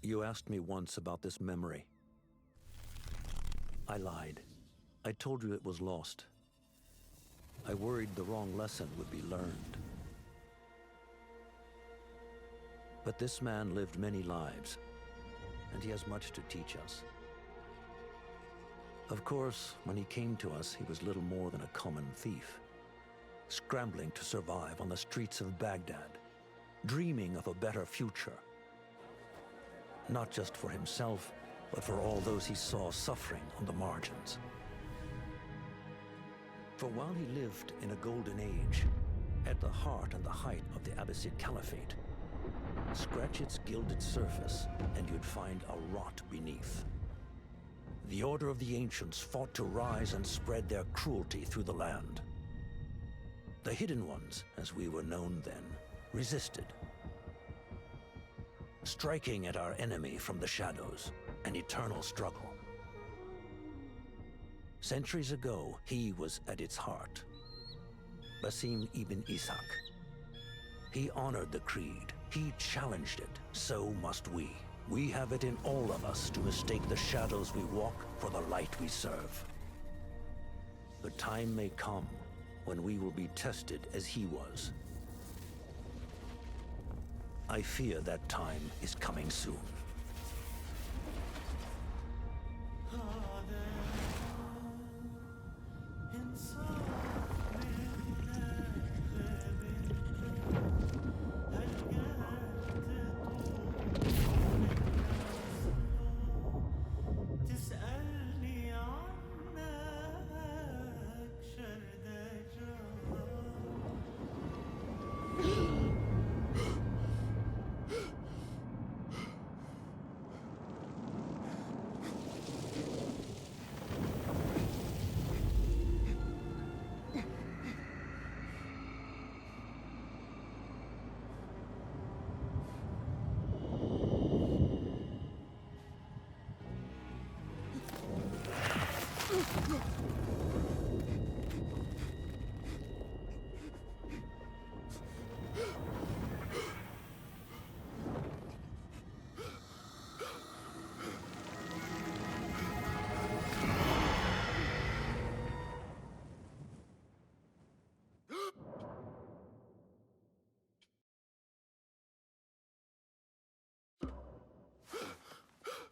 You asked me once about this memory. I lied. I told you it was lost. I worried the wrong lesson would be learned. But this man lived many lives, and he has much to teach us. Of course, when he came to us, he was little more than a common thief, scrambling to survive on the streets of Baghdad, dreaming of a better future. Not just for himself, but for all those he saw suffering on the margins. For while he lived in a golden age, at the heart and the height of the Abbasid Caliphate, scratch its gilded surface and you'd find a rot beneath. The Order of the Ancients fought to rise and spread their cruelty through the land. The Hidden Ones, as we were known then, resisted, striking at our enemy from the shadows, an eternal struggle. Centuries ago, he was at its heart. Basim ibn Ishaq. He honored the creed. He challenged it. So must we. We have it in all of us to mistake the shadows we walk for the light we serve. The time may come when we will be tested as he was. I fear that time is coming soon.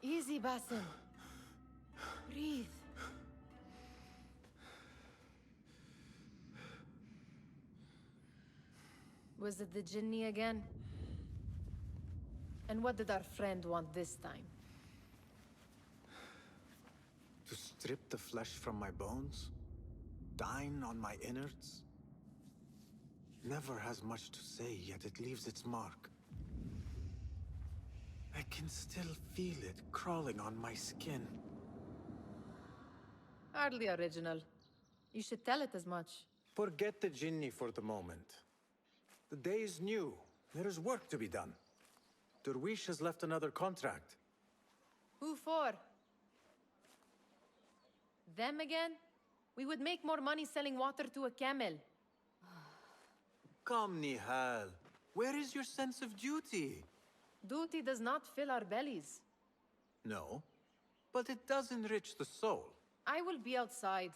Easy, Basim. Breathe. Was it the Jinni again? And what did our friend want this time? To strip the flesh from my bones? Dine on my innards? Never has much to say, yet it leaves its mark. I can still feel it crawling on my skin. Hardly original. You should tell it as much. Forget the Jinni for the moment. The day is new. There is work to be done. Derwish has left another contract. Who for? Them again? We would make more money selling water to a camel. Come, Nihal. Where is your sense of duty? Duty does not fill our bellies. No, but it does enrich the soul. I will be outside.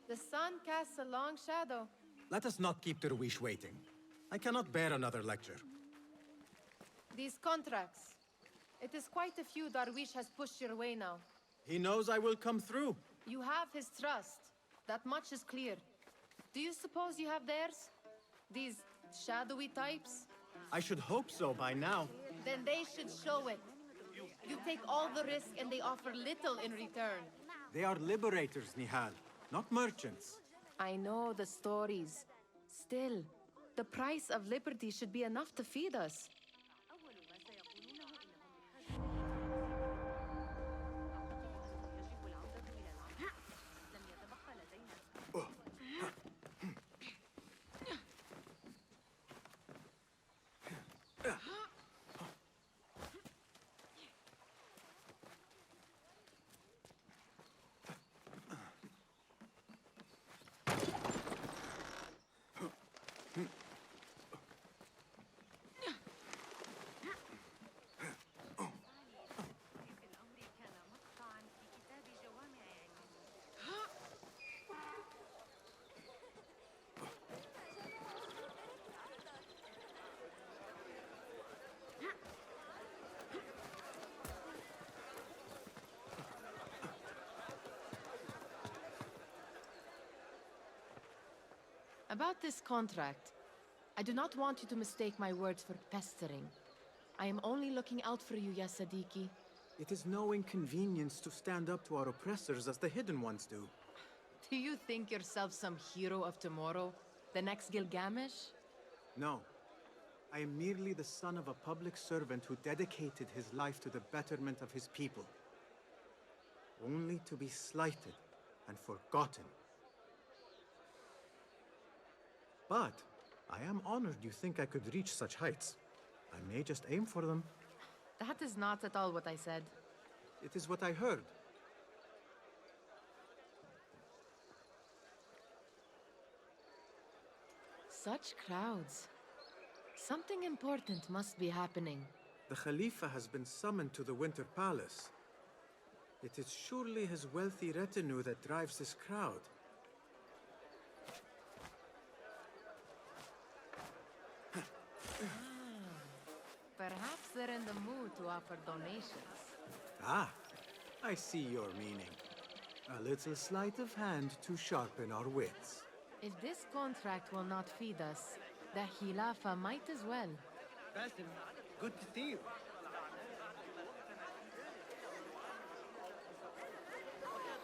The sun casts a long shadow. Let us not keep Derwish waiting. I cannot bear another lecture. These contracts. It is quite a few Darwish has pushed your way now. He knows I will come through. You have his trust. That much is clear. Do you suppose you have theirs? These shadowy types? I should hope so by now. Then they should show it. You take all the risk and they offer little in return. They are liberators, Nihal, not merchants. I know the stories. Still, the price of liberty should be enough to feed us. About this contract, I do not want you to mistake my words for pestering. I am only looking out for you, ya Sadiki. It is no inconvenience to stand up to our oppressors as the Hidden Ones do. Do you think yourself some hero of tomorrow? The next Gilgamesh? No. I am merely the son of a public servant who dedicated his life to the betterment of his people. Only to be slighted and forgotten. But I am honored you think I could reach such heights. I may just aim for them. That is not at all what I said. It is what I heard. Such crowds. Something important must be happening. The Khalifa has been summoned to the Winter Palace. It is surely his wealthy retinue that drives this crowd. Perhaps they're in the mood to offer donations. Ah, I see your meaning. A little sleight of hand to sharpen our wits. If this contract will not feed us, the Khilafa might as well. Basim, good to see you.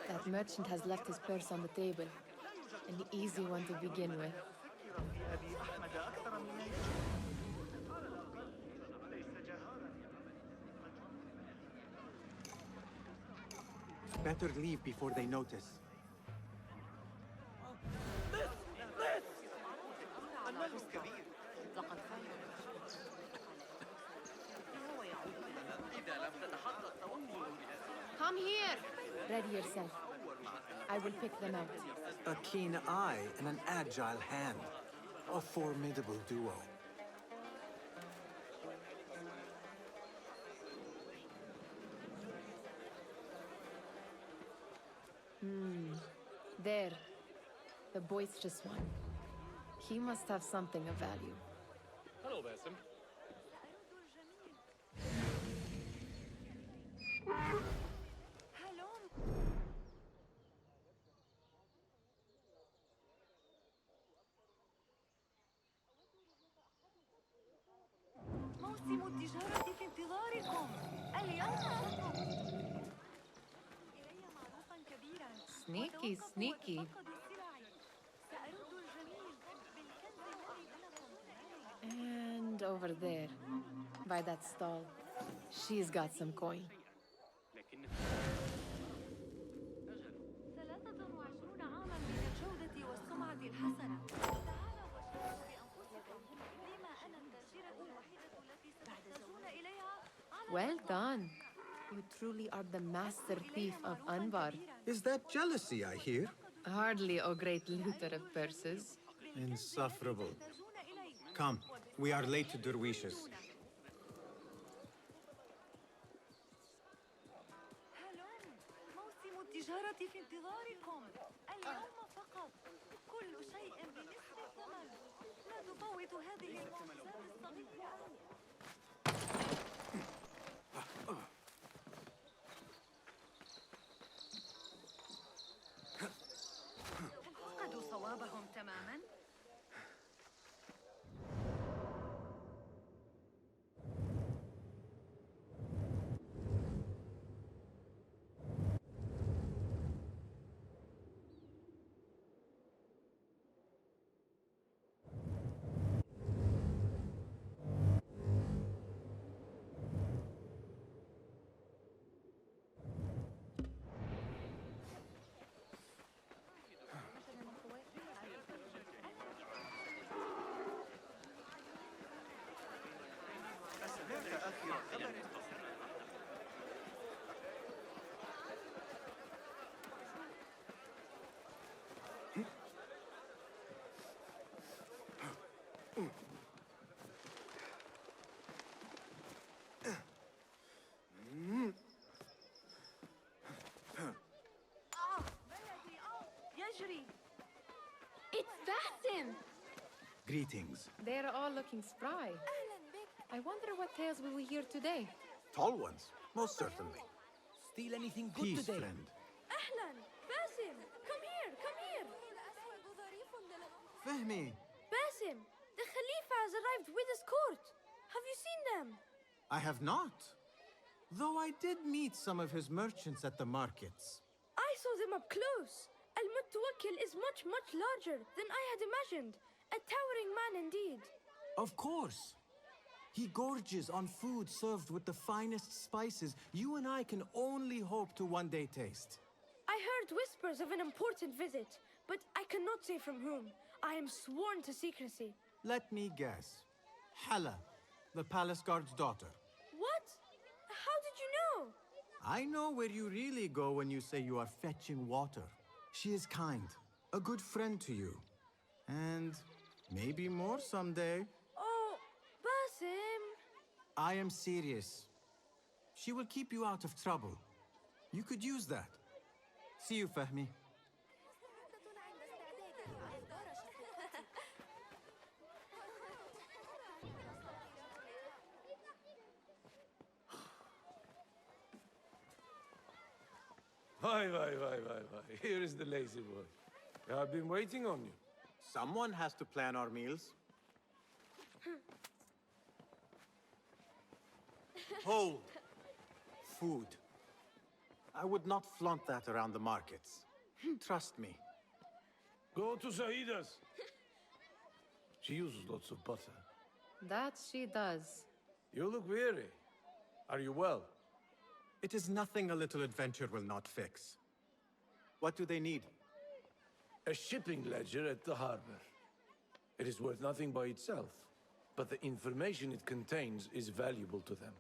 That merchant has left his purse on the table. An easy one to begin with. Better leave before they notice. Come here! Ready yourself. I will pick them out. A keen eye and an agile hand. A formidable duo. There. The boisterous one. He must have something of value. Hello, Basim. موسم التجارة في انتظاركم. اليوم إلي معروفا كبيرا. Sneaky, sneaky. سأرد الجميل بالكنز الذي لكم. And over there, by that stall, she's got some coin. 23 عاما من الجودة والسمعة الحسنة. تعالوا واشتروا بأنفسكم. بما أنا التاجرة الوحيدة التي ستحتاجون إليها على Well done. You truly are the master thief of Anbar. Is that jealousy I hear? Hardly, O great looter of purses. Insufferable. Come, we are late to Derwishes. هلون موسم التجارة في انتظاركم. اليوم فقط. كل شيء بنصف الثمن. لا تفوت هذه المعجزات الصغيرة. فقدوا صوابهم تماما. يجري. It's Basim! Greetings. They're all looking spry. I wonder what tales we will hear today. Tall ones, most certainly. Steal anything good Peace, today. friend. أهلا باسم. Come here, come here. Fehmi, Basim, the Khalifa has arrived with his court. Have you seen them? I have not. Though I did meet some of his merchants at the markets. I saw them up close. Al-Mutawakkil is much, much larger than I had imagined. A towering man indeed. Of course. He gorges on food served with the finest spices you and I can only hope to one day taste. I heard whispers of an important visit, but I cannot say from whom. I am sworn to secrecy. Let me guess. Hala, the palace guard's daughter. What? How did you know? I know where you really go when you say you are fetching water. She is kind, a good friend to you. And maybe more someday. Oh, Basim. I am serious. She will keep you out of trouble. You could use that. See you, Fahmi. Why. Here is the lazy boy. I've been waiting on you. Someone has to plan our meals. Hold. Food. I would not flaunt that around the markets. Trust me. Go to Saida's. She uses lots of butter. That she does. You look weary. Are you well? It is nothing a little adventure will not fix. What do they need? A shipping ledger at the harbor. It is worth nothing by itself, but the information it contains is valuable to them.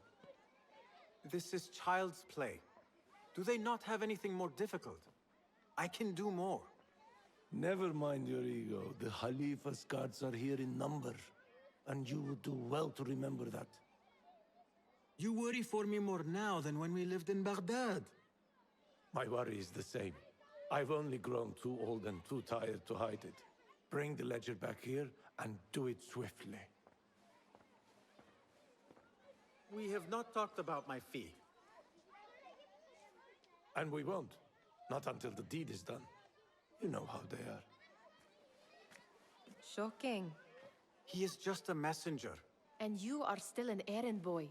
This is child's play. Do they not have anything more difficult? I can do more. Never mind your ego. The Khalifa's guards are here in number, and you would do well to remember that. You worry for me more now than when we lived in Baghdad. My worry is the same. I've only grown too old and too tired to hide it. Bring the ledger back here, and do it swiftly. We have not talked about my fee. And we won't. Not until the deed is done. You know how they are. Shocking. He is just a messenger. And you are still an errand boy.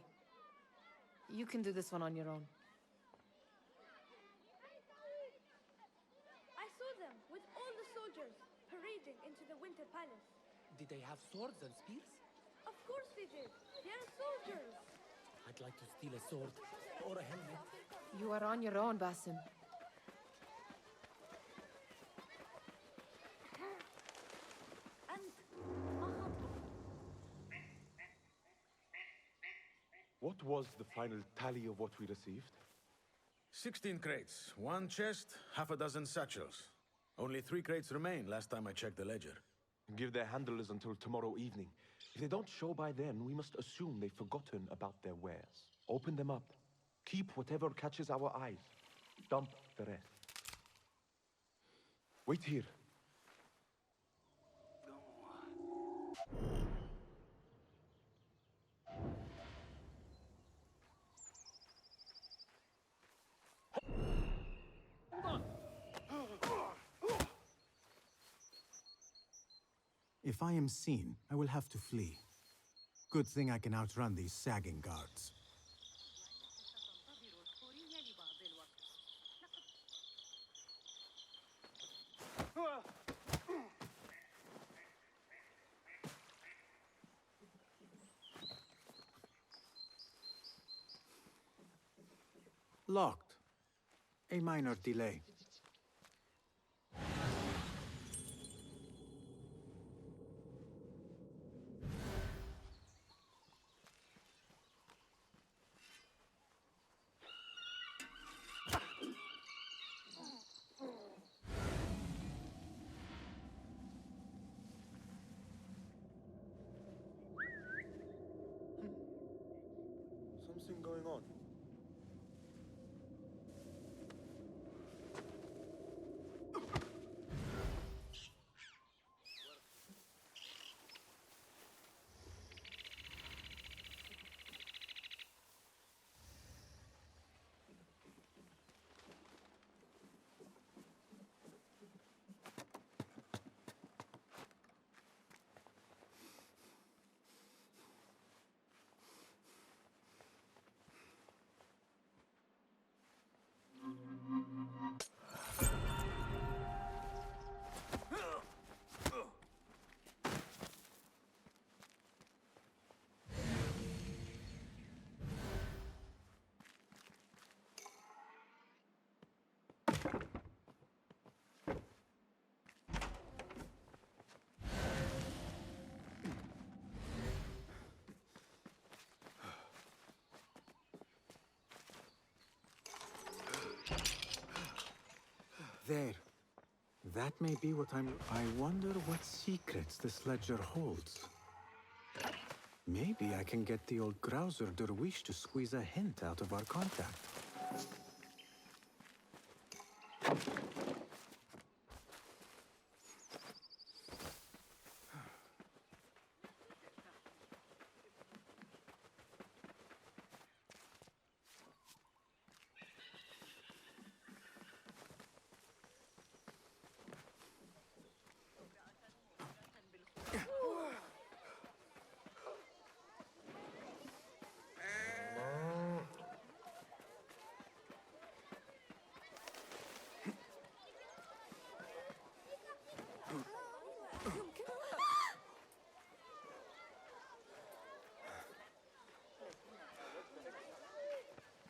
You can do this one on your own. I saw them with all the soldiers parading into the Winter Palace. Did they have swords and spears? Of course they did. They are soldiers. I'd like to steal a sword or a helmet. You are on your own, Basim. What was the final tally of what we received? 16 crates, 1 chest, half a dozen satchels. Only 3 crates remain last time I checked the ledger. Give their handlers until tomorrow evening. If they don't show by then, we must assume they've forgotten about their wares. Open them up. Keep whatever catches our eyes. Dump the rest. Wait here. If I am seen, I will have to flee. Good thing I can outrun these sagging guards. Locked. A minor delay. Something going on. There. That may be what I wonder what secrets this ledger holds. Maybe I can get the old grouser Derwish to squeeze a hint out of our contact.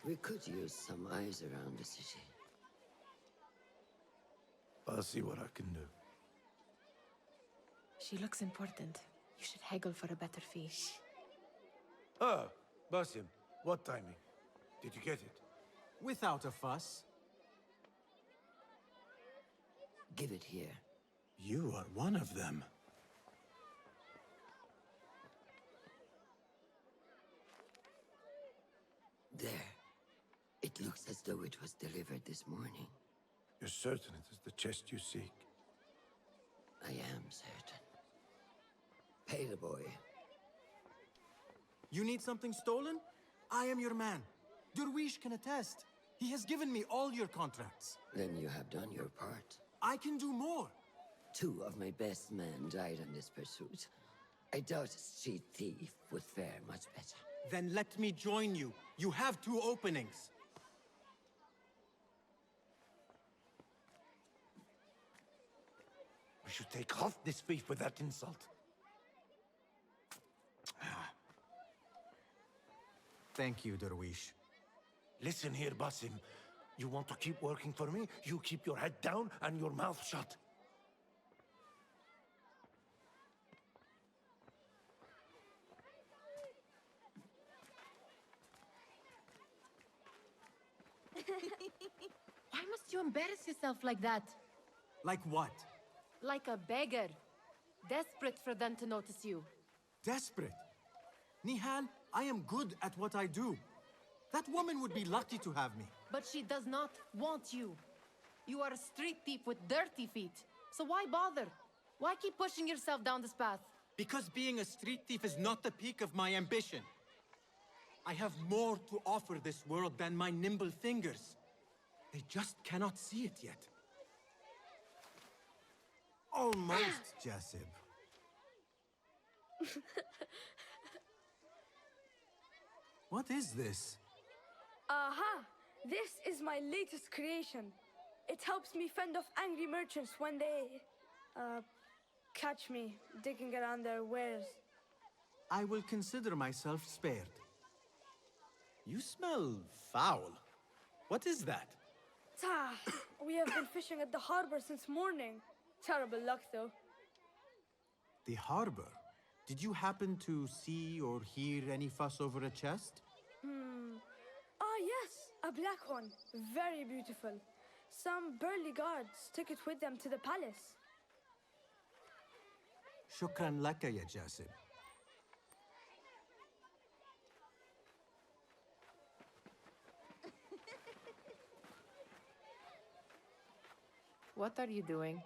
We could use some eyes around the city. I'll see what I can do. She looks important. You should haggle for a better fee. Ah, Basim, what timing? Did you get it? Without a fuss. Give it here. You are one of them. There. It looks as though it was delivered this morning. You're certain it is the chest you seek? I am certain. Pay the boy. You need something stolen? I am your man. Derwish can attest. He has given me all your contracts. Then you have done your part. I can do more. 2 of my best men died in this pursuit. I doubt a street thief would fare much better. Then let me join you. You have 2 openings. We should take off this thief with that insult. Thank you, Derwish. Listen here, Basim. You want to keep working for me? You keep your head down and your mouth shut. Why must you embarrass yourself like that? Like what? Like a beggar. Desperate for them to notice you. Desperate? Nihal, I am good at what I do. That woman would be lucky to have me. But she does not want you. You are a street thief with dirty feet. So why bother? Why keep pushing yourself down this path? Because being a street thief is not the peak of my ambition. I have more to offer this world than my nimble fingers. They just cannot see it yet. Almost, Jasib. What is this? Aha! This is my latest creation. It helps me fend off angry merchants when they, catch me digging around their wares. I will consider myself spared. You smell foul. What is that? Tah! We have been fishing at the harbor since morning. Terrible luck, though. The harbor? Did you happen to see or hear any fuss over a chest? Ah, yes, a black one. Very beautiful. Some burly guards took it with them to the palace. Shukran laka, ya Jasib. What are you doing?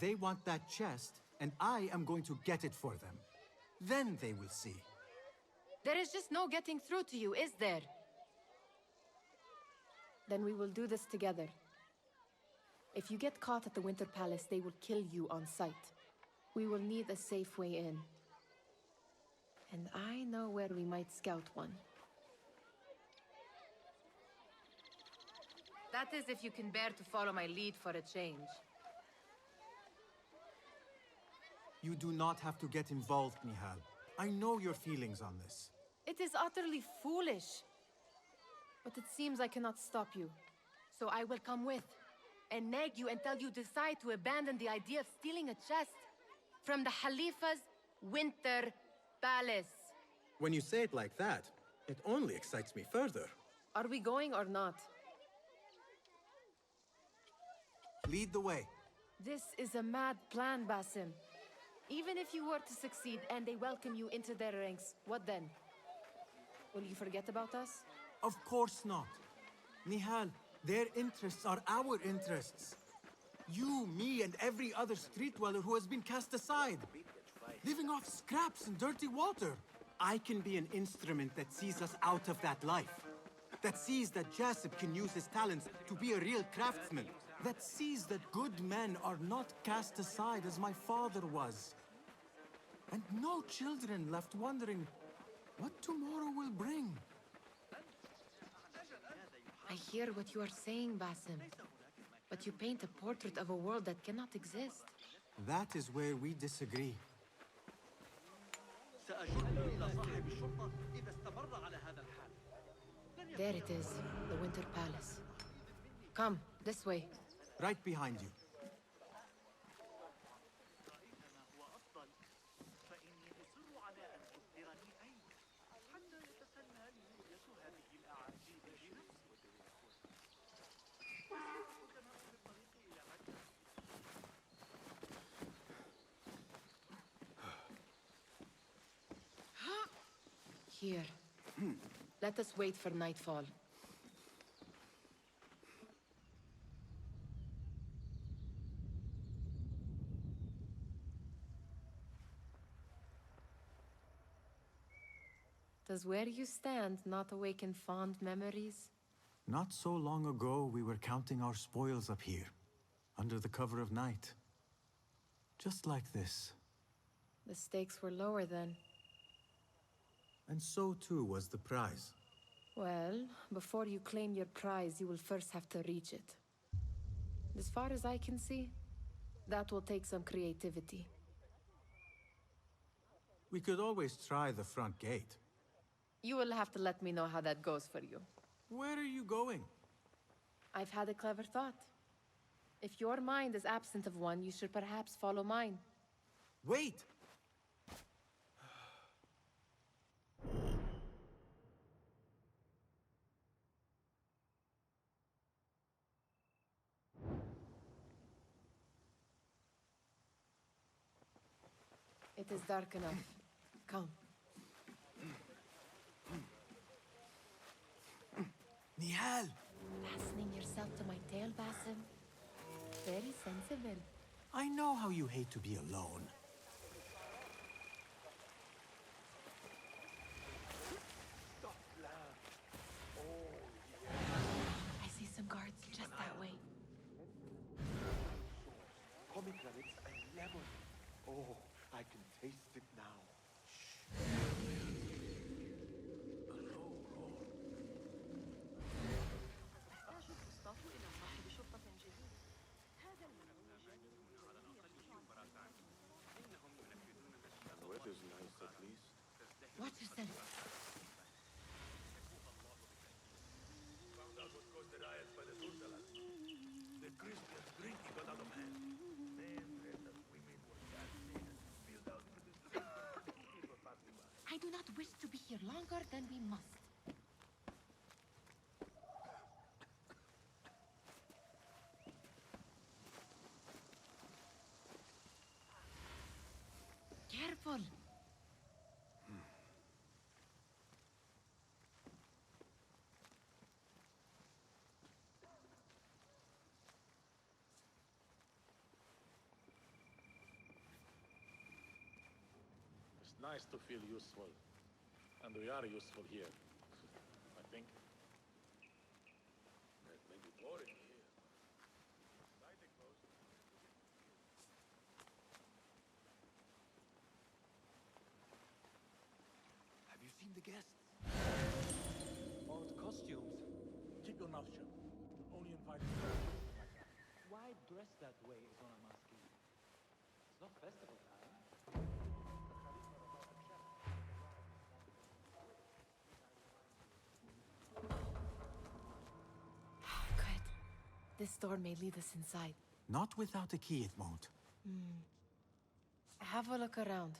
They want that chest, and I am going to get it for them. Then they will see. There is just no getting through to you, is there? Then we will do this together. If you get caught at the Winter Palace, they will kill you on sight. We will need a safe way in. And I know where we might scout one. That is if you can bear to follow my lead for a change. You do not have to get involved, Nihal. I know your feelings on this. It is utterly foolish. But it seems I cannot stop you. So I will come with, and nag you until you decide to abandon the idea of stealing a chest from the Khalifa's Winter Palace. When you say it like that, it only excites me further. Are we going or not? Lead the way. This is a mad plan, Basim. Even if you were to succeed and they welcome you into their ranks, what then? Will you forget about us? Of course not. Nihal, their interests are our interests. You, me, and every other street dweller who has been cast aside. Living off scraps and dirty water. I can be an instrument that sees us out of that life. That sees that Jasib can use his talents to be a real craftsman. That sees that good men are not cast aside as my father was. And no children left wondering what tomorrow will bring. I hear what you are saying, Basim. But you paint a portrait of a world that cannot exist. That is where we disagree. There it is, the Winter Palace. Come, this way. Right behind you. Here. Let us wait for nightfall. Does where you stand not awaken fond memories? Not so long ago, we were counting our spoils up here, under the cover of night. Just like this. The stakes were lower then. And so too was the prize. Well, before you claim your prize, you will first have to reach it. As far as I can see, that will take some creativity. We could always try the front gate. You will have to let me know how that goes for you. Where are you going? I've had a clever thought. If your mind is absent of one, you should perhaps follow mine. Wait! It is dark enough. Come. Nihal! Fastening yourself to my tail, Basim. Very sensible. I know how you hate to be alone. I see some guards just that way. Pomegranates and lemon. Oh, I can taste it now. The weather's nice at least. Watch yourself. Found out what caused the riots by the Tursalas. The Christians drinking got out of hand. Men dressed as women were dancing and spilled out into the street. People were passing by. I do not wish to be here longer than we must. Careful. It's nice to feel useful. And we are useful here. I think. It may be boring here. Exciting, most. Have you seen the guests? Odd costumes. Keep your mouth shut. Only invited friends like that. Why dress that way is what I'm asking. It's not festival time. Good. This door may lead us inside. Not without a key, it won't. Have a look around.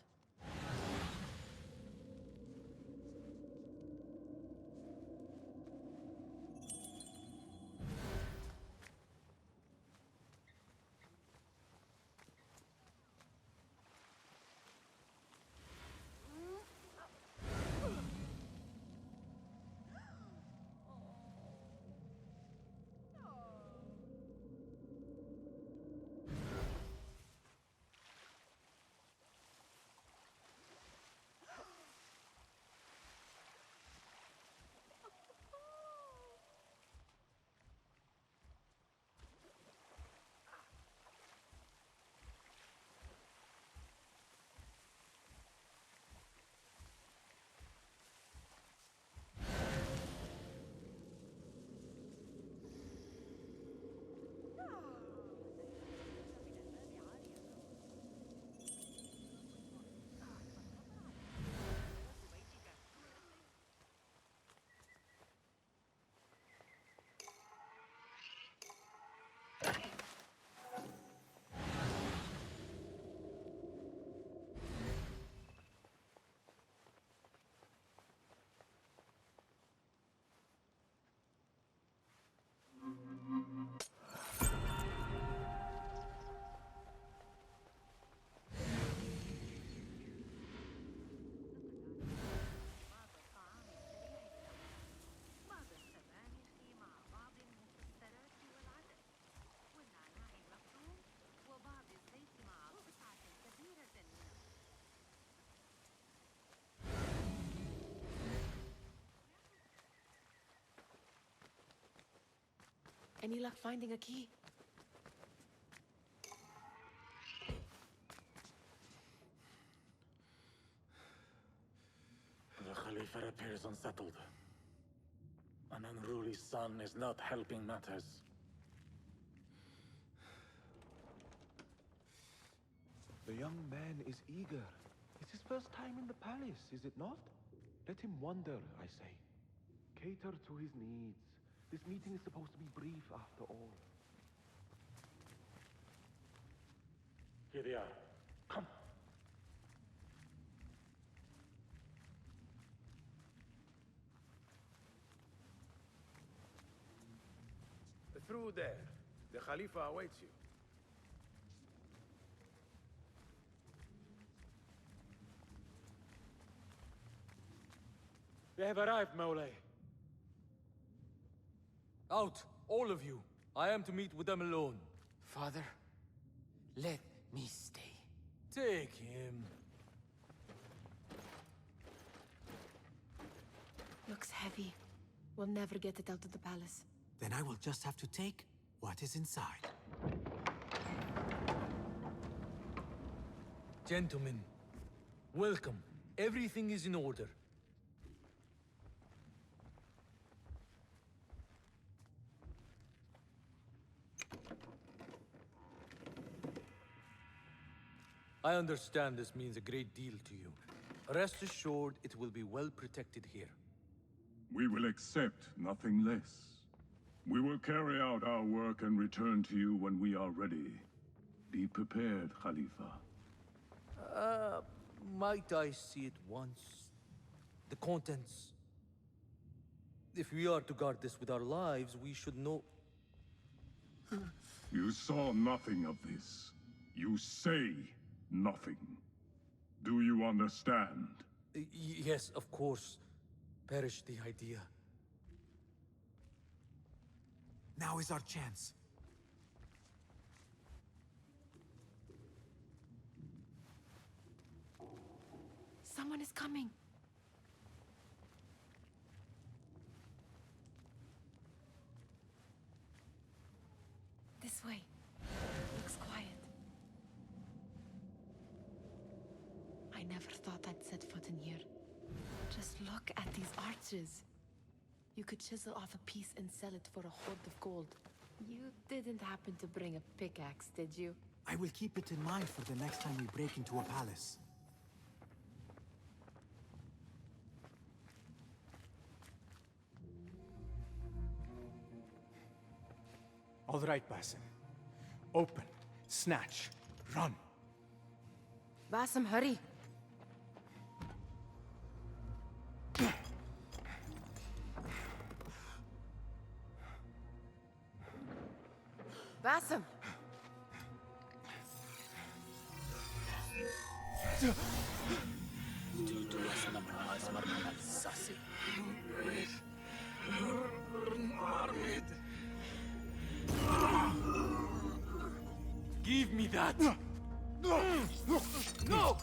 Any luck finding a key? The Khalifa appears unsettled. An unruly son is not helping matters. The young man is eager. It's his first time in the palace, is it not? Let him wander, I say. Cater to his needs. This meeting is supposed to be brief after all. Here they are. Come. Through there. The Khalifa awaits you. They have arrived, Mawlay. Out, all of you. I am to meet with them alone. Father, Let me stay. Take him. Looks heavy. We'll never get it out of the palace. Then I will just have to take what is inside. Gentlemen, welcome. Everything is in order. I understand this means a great deal to you. Rest assured, it will be well protected here. We will accept nothing less. We will carry out our work and return to you when we are ready. Be prepared, Khalifa. Might I see it once? The contents. If we are to guard this with our lives, we should know... You saw nothing of this. You say nothing. Do you understand? Yes, of course. Perish the idea. Now is our chance. Someone is coming. This way. Looks quiet. I never thought I'd set foot in here. Just look at these arches. You could chisel off a piece and sell it for a hoard of gold. You didn't happen to bring a pickaxe, did you? I will keep it in mind for the next time we break into a palace. All right, Basim. Open, snatch, run. Basim, hurry. Basim! Give me that! No! No!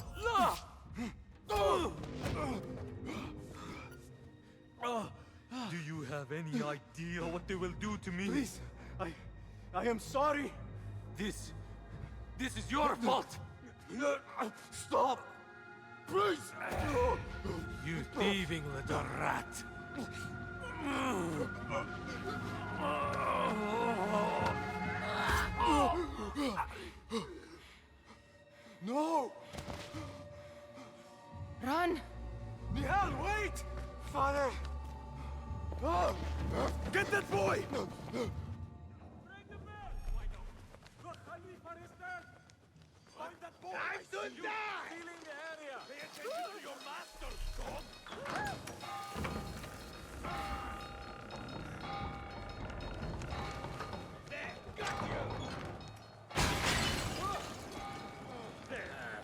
Do you have any idea what they will do to me? Please, I am sorry. This is your fault! Stop! Please! You thieving little rat! No! Run! Nihal, wait! Father! Get that boy! Find that boy! I should die! Stealing the area! Pay attention to your master, dog! There, got you! There!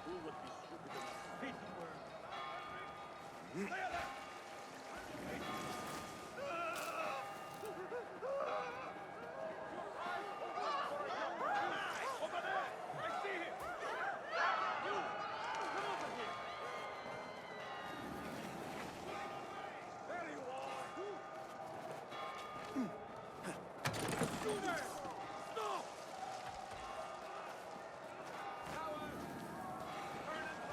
Who would be stupid enough to hit you? Stay alert! Over there! I see him! You! Come over here! There you are! Shooter! Stop! Coward! Turn and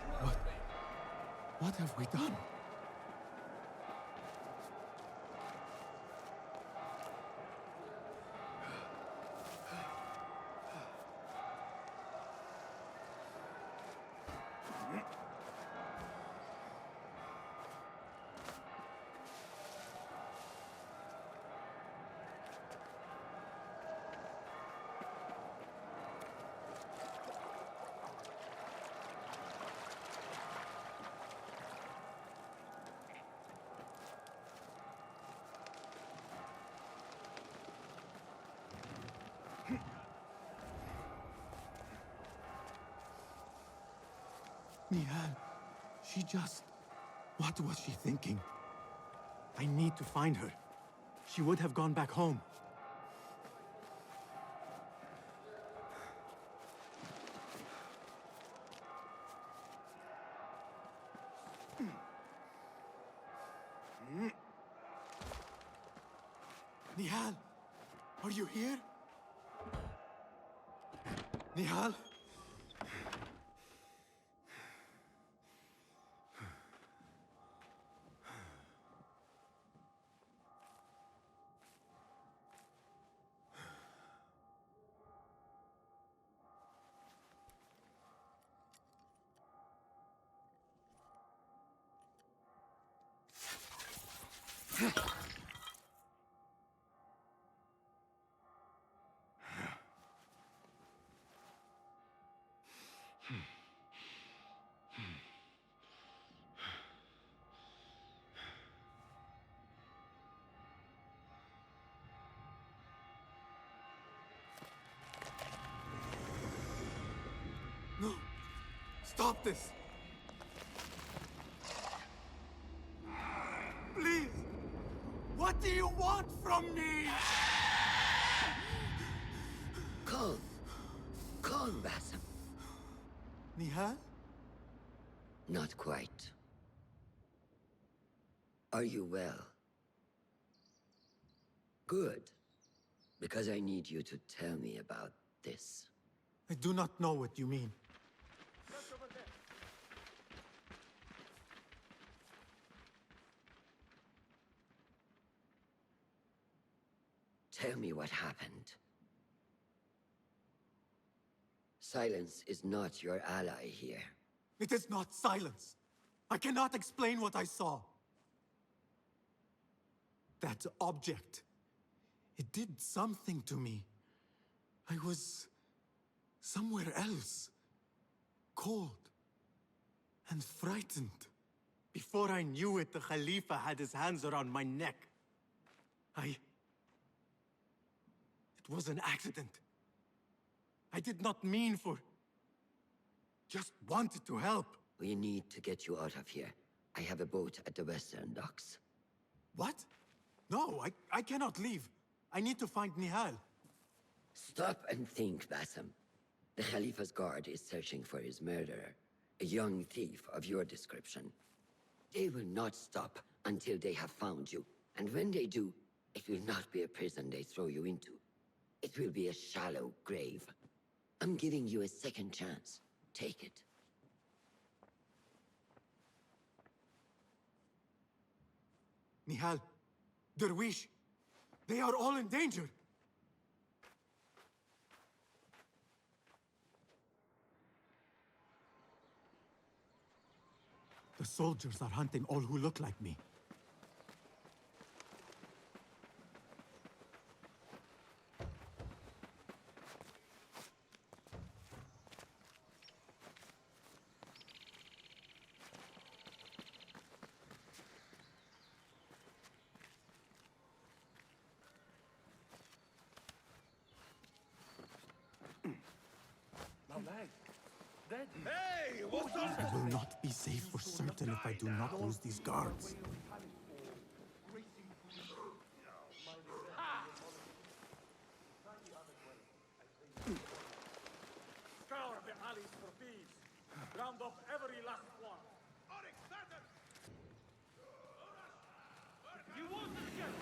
run! What have we done? Nihal, she just... What was she thinking? I need to find her. She would have gone back home. Nihal, are you here? Nihal? No! Stop this! Please! What do you want from me? Calm. Calm, Basim. Nihal? Not quite. Are you well? Good. Because I need you to tell me about this. I do not know what you mean. Tell me what happened. Silence is not your ally here. It is not silence. I cannot explain what I saw. That object. It did something to me. I was somewhere else. Cold and frightened. Before I knew it, the Khalifa had his hands around my neck. It was an accident. I did not mean for... Just wanted to help. We need to get you out of here. I have a boat at the western docks. What? No, I cannot leave. I need to find Nihal. Stop and think, Basim. The Khalifa's guard is searching for his murderer, a young thief of your description. They will not stop until they have found you. And when they do, it will not be a prison they throw you into. It will be a shallow grave. I'm giving you a second chance. Take it. Nihal, Derwish, they are all in danger. The soldiers are hunting all who look like me. Hey, what's up? I will not be safe for certain if I do not lose these guards. Scour the alleys for thieves. Round up every last one. You want to get?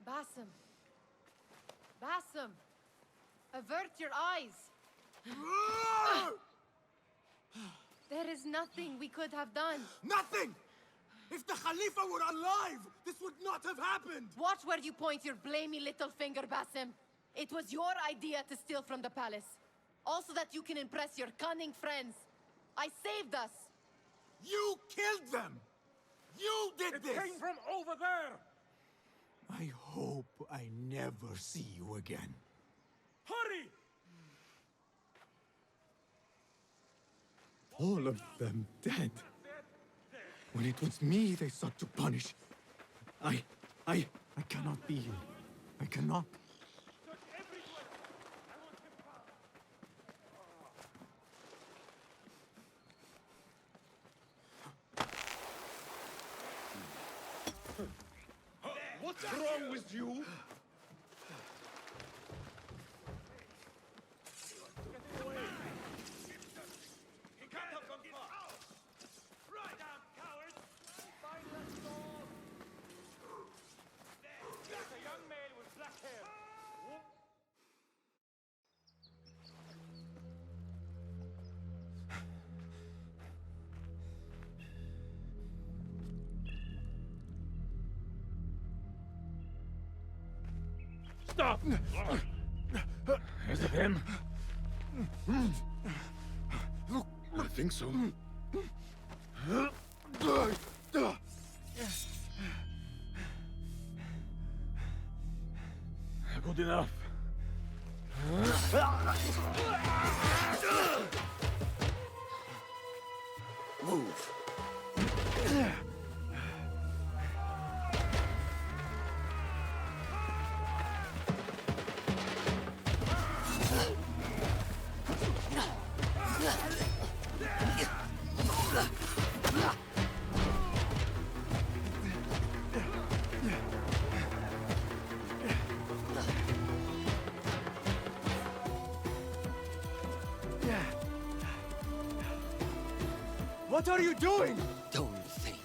Basim. Basim. Avert your eyes. There is nothing we could have done. Nothing! If the Khalifa were alive, this would not have happened! Watch where you point your blamey little finger, Basim. It was your idea to steal from the palace. Also that you can impress your cunning friends. I saved us! You killed them! You did this! It came from over there! I hope I never see you again. Hurry! All of them dead. When it was me they sought to punish. I cannot be here. I cannot. What's wrong with you? He can't have gone far. Right down, cowards! Find that sword! That's a young man with black hair. Stop! Is it him? I think so. Good enough. Move. What are you doing? Don't think.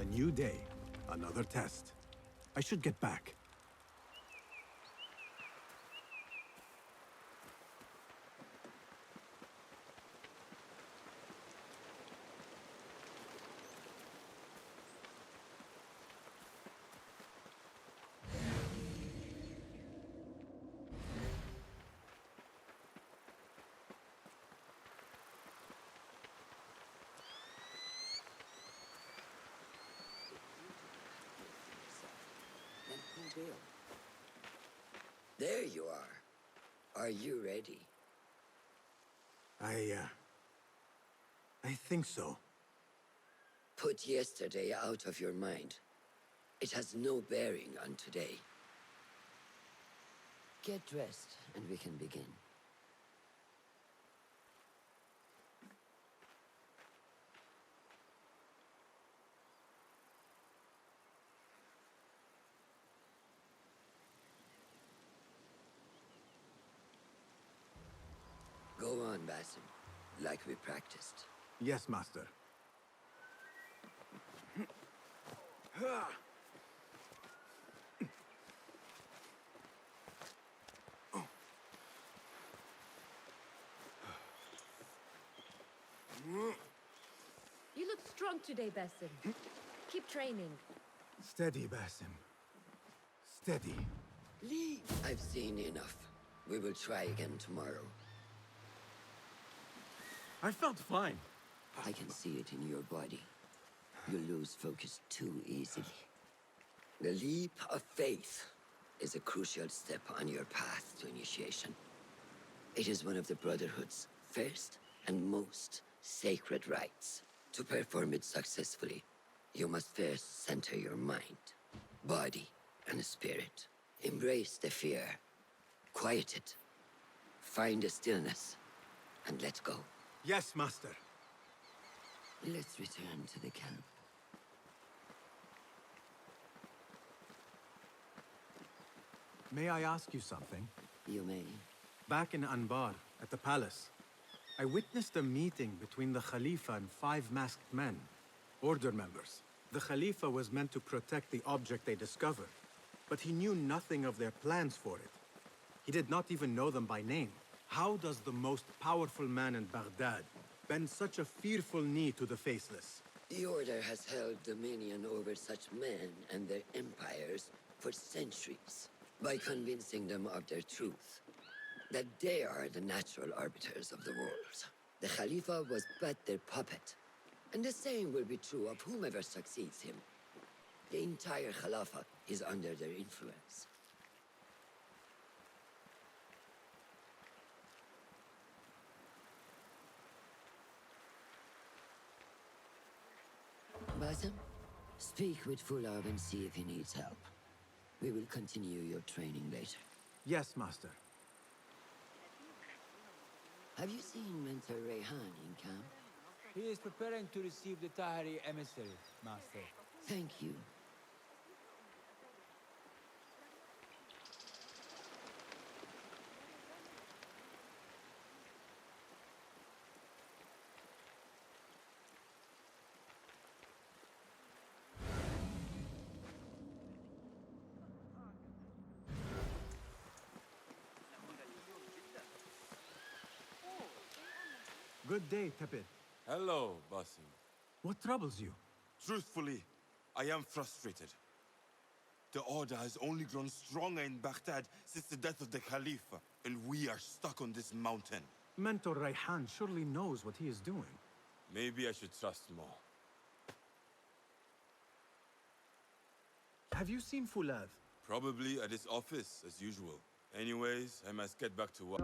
A new day, another test. I should get back. Then who will? There you are. Are you ready? I think so. Put yesterday out of your mind. It has no bearing on today. Get dressed, and we can begin. Go on, Basim, like we practiced. Yes, Master. You look strong today, Basim. Keep training. Steady, Basim. Steady. Leave. I've seen enough. We will try again tomorrow. I felt fine. I can see it in your body. You lose focus too easily. The leap of faith is a crucial step on your path to initiation. It is one of the Brotherhood's first and most sacred rites. To perform it successfully, you must first center your mind, body, and spirit. Embrace the fear. Quiet it. Find a stillness, and let go. Yes, Master. Let's return to the camp. May I ask you something? You may. Back in Anbar, at the palace, I witnessed a meeting between the Khalifa and 5 masked men, Order members. The Khalifa was meant to protect the object they discovered, but he knew nothing of their plans for it. He did not even know them by name. How does the most powerful man in Baghdad bend such a fearful knee to the faceless? The Order has held dominion over such men and their empires for centuries, by convincing them of their truth, that they are the natural arbiters of the world. The Khalifa was but their puppet, and the same will be true of whomever succeeds him. The entire Khalifa is under their influence. Basim, speak with Fulab and see if he needs help. We will continue your training later. Yes, Master. Have you seen Mentor Rayhan in camp? He is preparing to receive the Tahiri emissary, Master. Thank you. Good day, Tepid. Hello, Basim. What troubles you? Truthfully, I am frustrated. The Order has only grown stronger in Baghdad since the death of the Khalifa, and we are stuck on this mountain. Mentor Rayhan surely knows what he is doing. Maybe I should trust more. Have you seen Fulad? Probably at his office, as usual. Anyways, I must get back to work.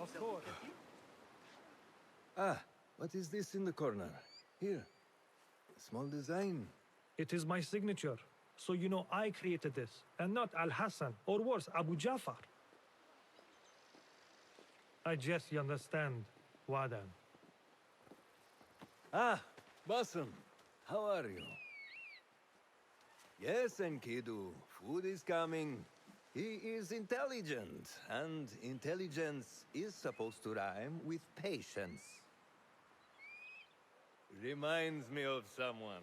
Of course. Ah, what is this in the corner? Here. A small design. It is my signature. So you know I created this, and not Al-Hassan, or worse, Abu Jafar. I guess you understand, Wadan. Ah, Basim. How are you? Yes, Enkidu. Food is coming. He is intelligent, and intelligence is supposed to rhyme with patience. Reminds me of someone.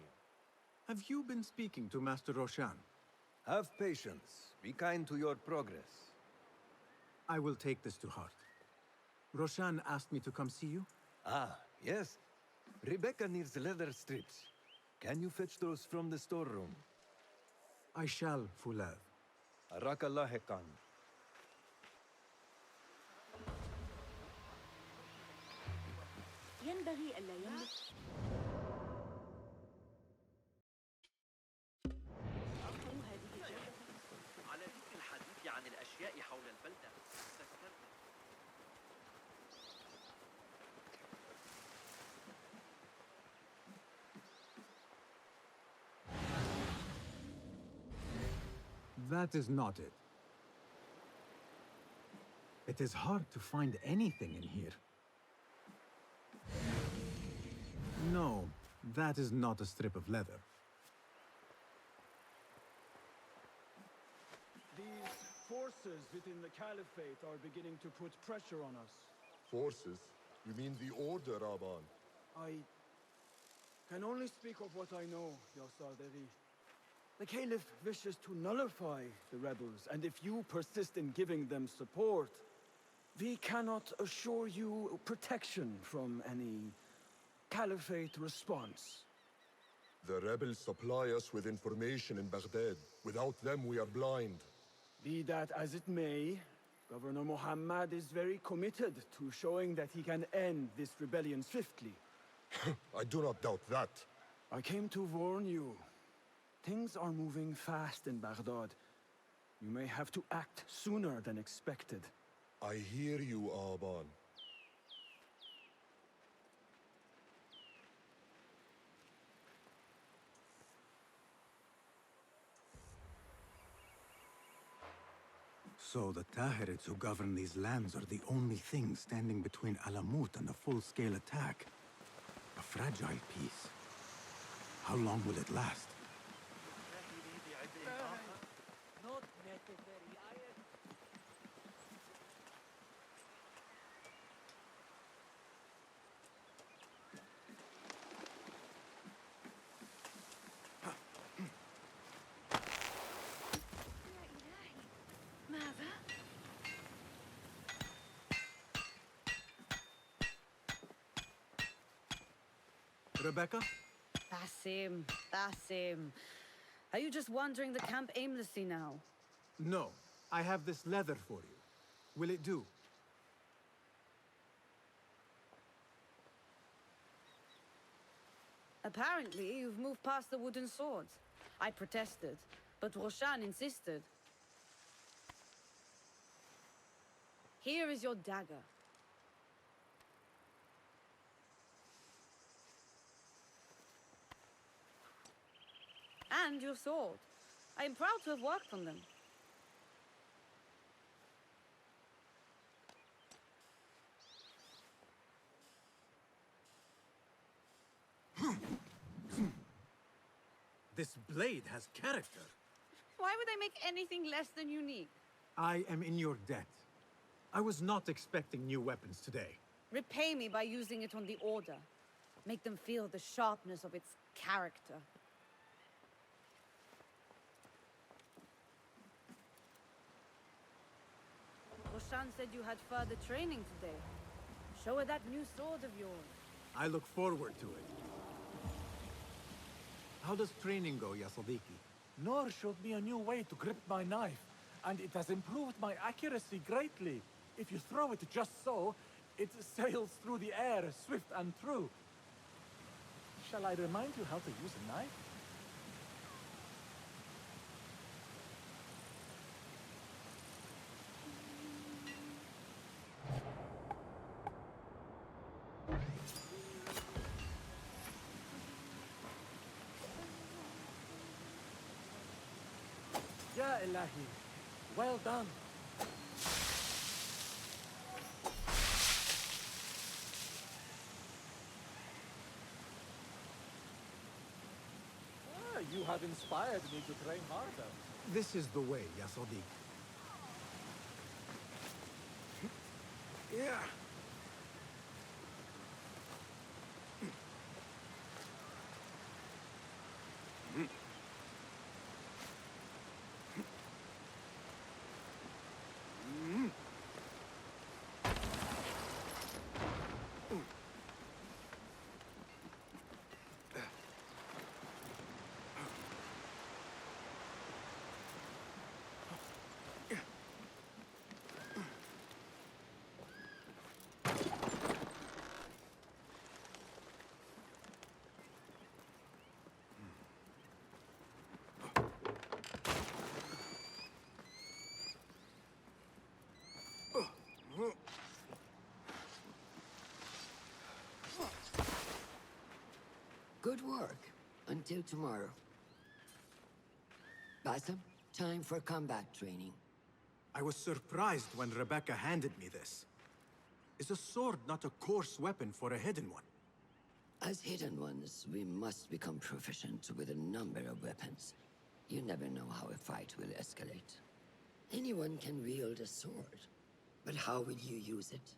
Have you been speaking to Master Roshan? Have patience. Be kind to your progress. I will take this to heart. Roshan asked me to come see you? Ah, yes. Rebecca needs leather strips. Can you fetch those from the storeroom? I shall, Fulad. Arakallah Khan. ينبغي ألا يملك على ذكر الحديث عن الأشياء حول البلدة. That is not it. It is hard to find anything in here. No, that is not a strip of leather. These forces within the Caliphate are beginning to put pressure on us. Forces? You mean the Order, Aban? I can only speak of what I know, Ya Saderi. The Caliph wishes to nullify the rebels, and if you persist in giving them support, we cannot assure you protection from any Caliphate response. The rebels supply us with information in Baghdad. Without them, we are blind. Be that as it may, Governor Muhammad is very committed to showing that he can end this rebellion swiftly. I do not doubt that. I came to warn you. Things are moving fast in Baghdad. You may have to act sooner than expected. I hear you, Aban. So the Tahirids who govern these lands are the only thing standing between Alamut and a full-scale attack. A fragile peace. How long will it last? Not necessary. I am... ماذا؟ Rebecca? Basim, Basim. Are you just wandering the camp aimlessly now? No. I have this leather for you. Will it do? Apparently, you've moved past the wooden swords. I protested, but Roshan insisted. Here is your dagger. And your sword. I am proud to have worked on them. This blade has character. Why would I make anything less than unique? I am in your debt. I was not expecting new weapons today. Repay me by using it on the Order. Make them feel the sharpness of its character. Roshan said you had further training today. Show her that new sword of yours. I look forward to it. How does training go, Yasadiki? Noor showed me a new way to grip my knife, and it has improved my accuracy greatly. If you throw it just so, it sails through the air, swift and true. Shall I remind you how to use a knife? Ya Ilahi, well done. You have inspired me to train harder. This is the way, Yasadiki. Yeah. Good work. Until tomorrow. Basim, time for combat training. I was surprised when Rebecca handed me this. Is a sword not a coarse weapon for a hidden one? As hidden ones, we must become proficient with a number of weapons. You never know how a fight will escalate. Anyone can wield a sword, but how will you use it?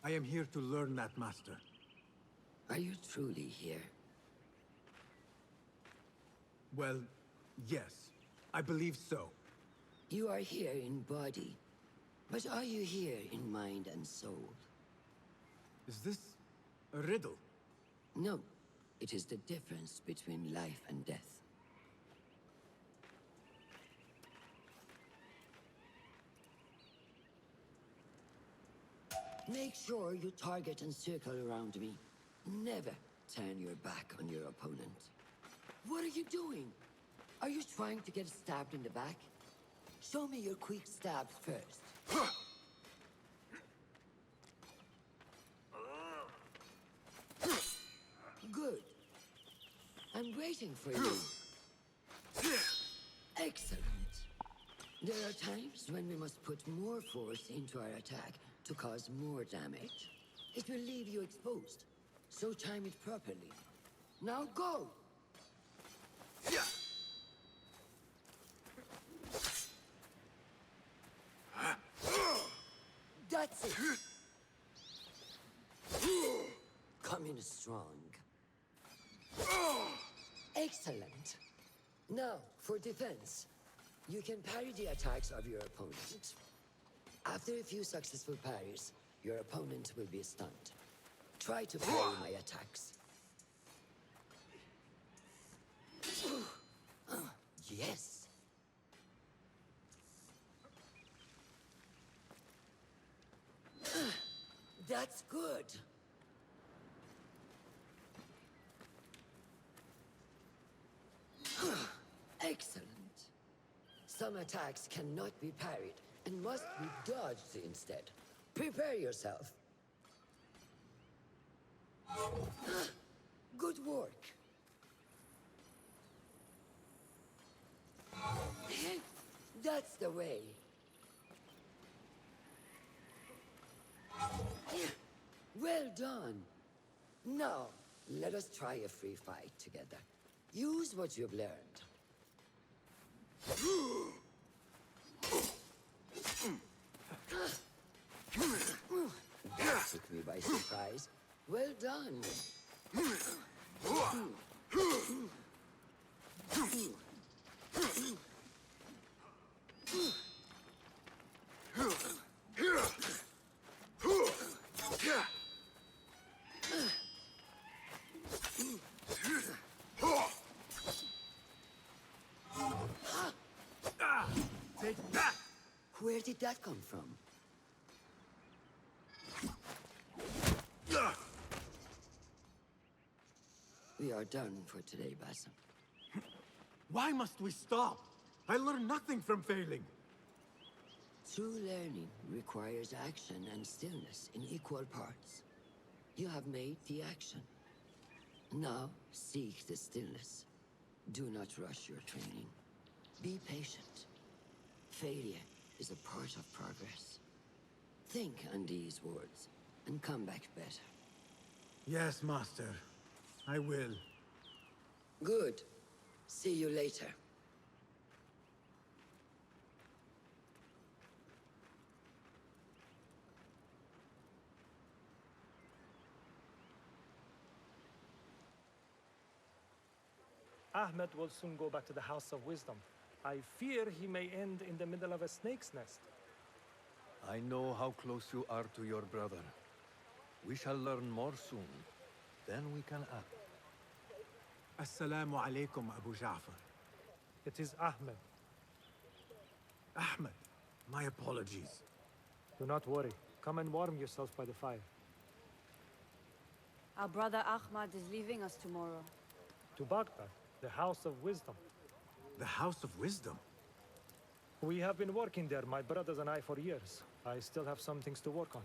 I am here to learn that, Master. Are you truly here? Well, yes. I believe so. You are here in body, but are you here in mind and soul? Is this a riddle? No. It is the difference between life and death. Make sure you target and circle around me. Never turn your back on your opponent. What are you doing? Are you trying to get stabbed in the back? Show me your quick stabs first. Good. I'm waiting for you. Excellent. There are times when we must put more force into our attack to cause more damage. It will leave you exposed, so time it properly. Now go! That's it! Come in strong. Excellent. Now, for defense. You can parry the attacks of your opponent. After a few successful parries, your opponent will be stunned. Try to parry my attacks. Yes. That's good. Excellent. Some attacks cannot be parried and must be dodged instead. Prepare yourself. Good work. That's the way. Well done. Now, let us try a free fight together. Use what you've learned. That took me by surprise. Well done. Take that! Where did that come from? We are done for today, Basim. Why must we stop? I learned nothing from failing. True learning requires action and stillness in equal parts. You have made the action. Now, seek the stillness. Do not rush your training. Be patient. Failure is a part of progress. Think on these words, and come back better. Yes, Master. I will. Good. See you later. Ahmed will soon go back to the House of Wisdom. I fear he may end in the middle of a snake's nest. I know how close you are to your brother. We shall learn more soon. Then we can act. Assalamu alaikum, Abu Ja'far. It is Ahmed. Ahmed, my apologies. Do not worry. Come and warm yourself by the fire. Our brother Ahmad is leaving us tomorrow. To Baghdad, the House of Wisdom. The House of Wisdom? We have been working there, my brothers and I, for years. I still have some things to work on.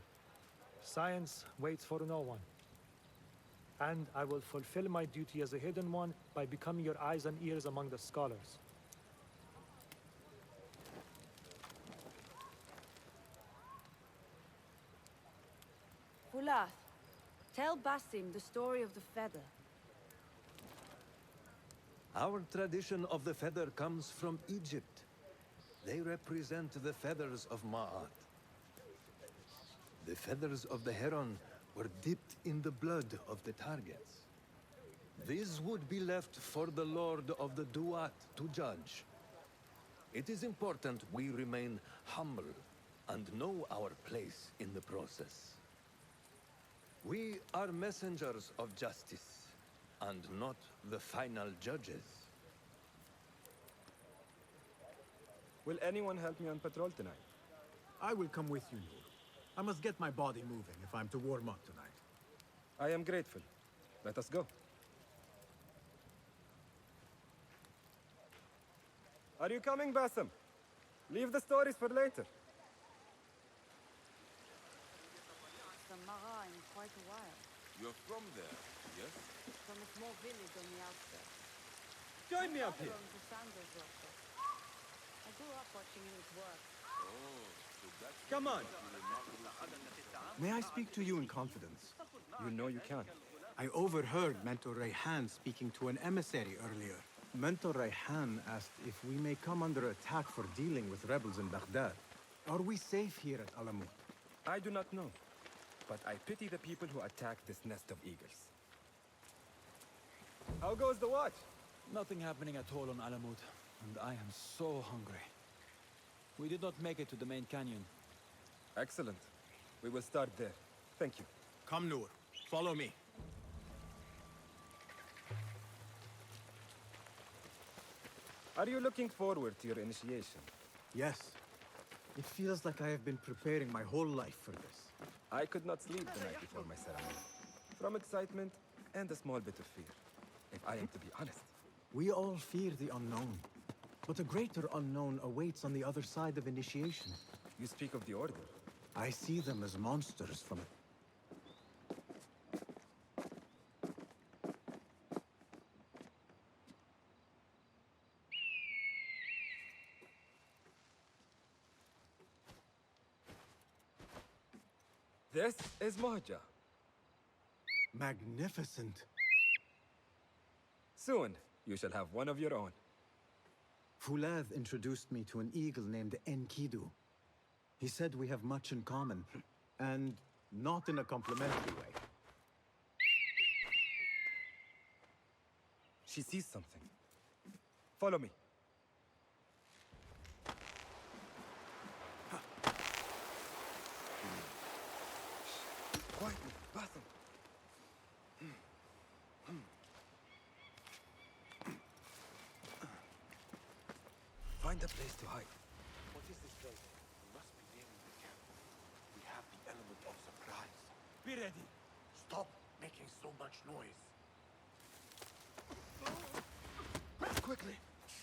Science waits for no one. And I will fulfill my duty as a hidden one by becoming your eyes and ears among the scholars. Fulath, tell Basim the story of the feather. Our tradition of the feather comes from Egypt. They represent the feathers of Ma'at. The feathers of the heron were dipped in the blood of the targets. This would be left for the Lord of the Duat to judge. It is important we remain humble and know our place in the process. We are messengers of justice, and not the final judges. Will anyone help me on patrol tonight? I will come with you, Noor. I must get my body moving if I'm to warm up tonight. I am grateful. Let us go. Are you coming, Bassem? Leave the stories for later. From Mirage in quite a while. You're from there, yes? From a small village on the outskirts. Join me up here. Owns a sandals workshop. I grew up watching him at work. Oh, so that's... Come on. May I speak to you in confidence? You know you can. I overheard Mentor Rayhan speaking to an emissary earlier. Mentor Rayhan asked if we may come under attack for dealing with rebels in Baghdad. Are we safe here at Alamut? I do not know, but I pity the people who attack this nest of eagles. How goes the watch? Nothing happening at all on Alamut, and I am so hungry. We did not make it to the main canyon. Excellent. We will start there. Thank you. Come, Noor. Follow me. Are you looking forward to your initiation? Yes. It feels like I have been preparing my whole life for this. I could not sleep the night before my ceremony. From excitement and a small bit of fear, if I am to be honest. We all fear the unknown. But a greater unknown awaits on the other side of initiation. You speak of the Order. I see them as monsters from it. This is Moja. Magnificent. Soon, you shall have one of your own. Fulad introduced me to an eagle named Enkidu. He said we have much in common, and not in a complimentary way. She sees something. Follow me. Quietly, Bassem. Find a place to hide. What is this place? We must be nearing the camp. We have the element of surprise. Be ready. Stop making so much noise. Quickly!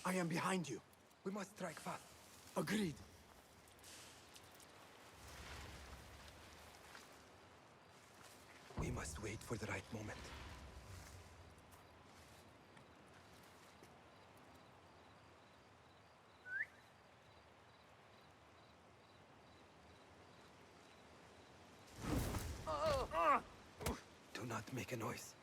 I am behind you. We must strike fast. Agreed. We must wait for the right moment. Do not make a noise.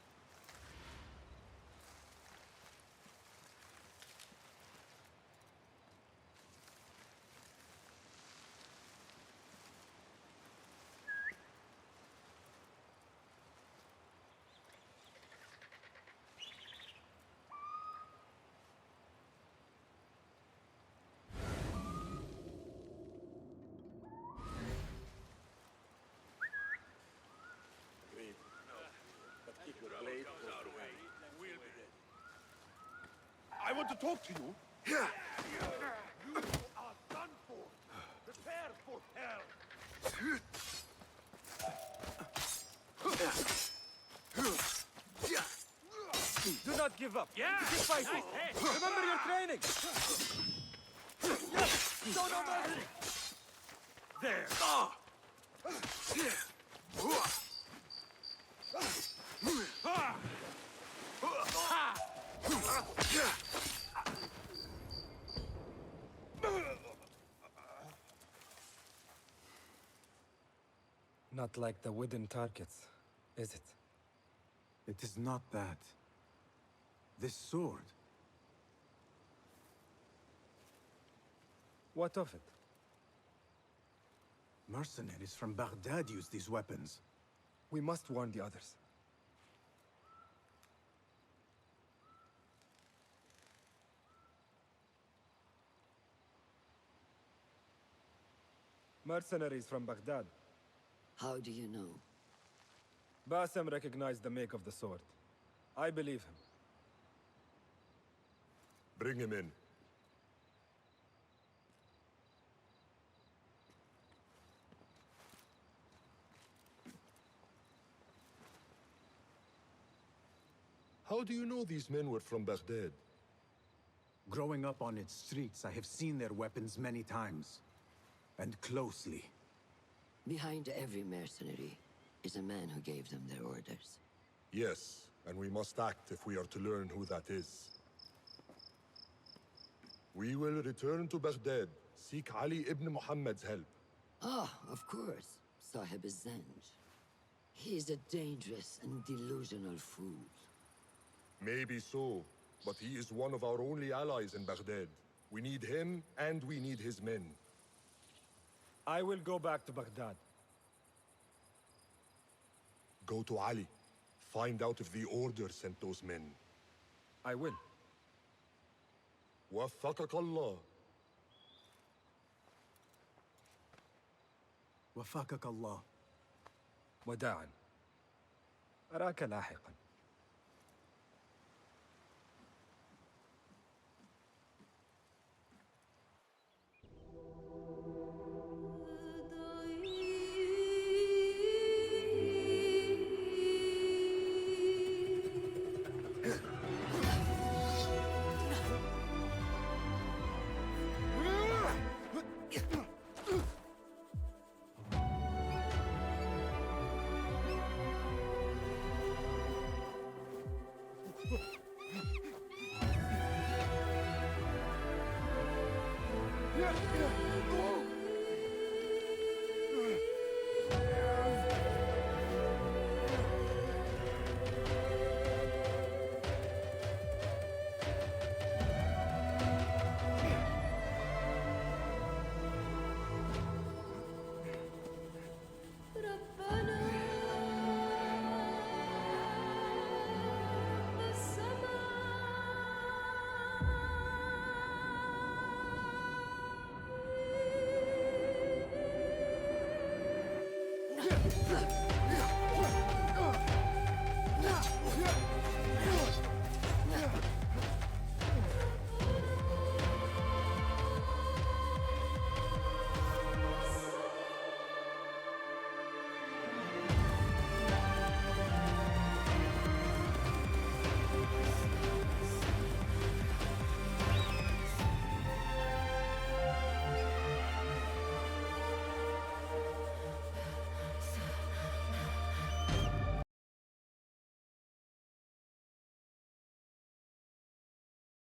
Great. But keep your blade close to hand. I want to talk to you. You are done for. Prepare for hell. Do not give up. Yeah. Keep fighting. Remember your training. Show no mercy. There. Not like the wooden targets, is it? It is not that. This sword. What of it? Mercenaries from Baghdad use these weapons. We must warn the others. Mercenaries from Baghdad. How do you know? Bassem recognized the make of the sword. I believe him. Bring him in. How do you know these men were from Baghdad? Growing up on its streets, I have seen their weapons many times. And closely. Behind every mercenary is a man who gave them their orders. Yes, and we must act if we are to learn who that is. We will return to Baghdad, seek Ali ibn Muhammad's help. Ah, of course. Sahib is Zanj. He's a dangerous and delusional fool. Maybe so, but he is one of our only allies in Baghdad. We need him, and we need his men. I will go back to Baghdad. Go to Ali. Find out if the Order sent those men. I will. وفقك الله. وفقك الله. وداعا. أراك لاحقا. Oh!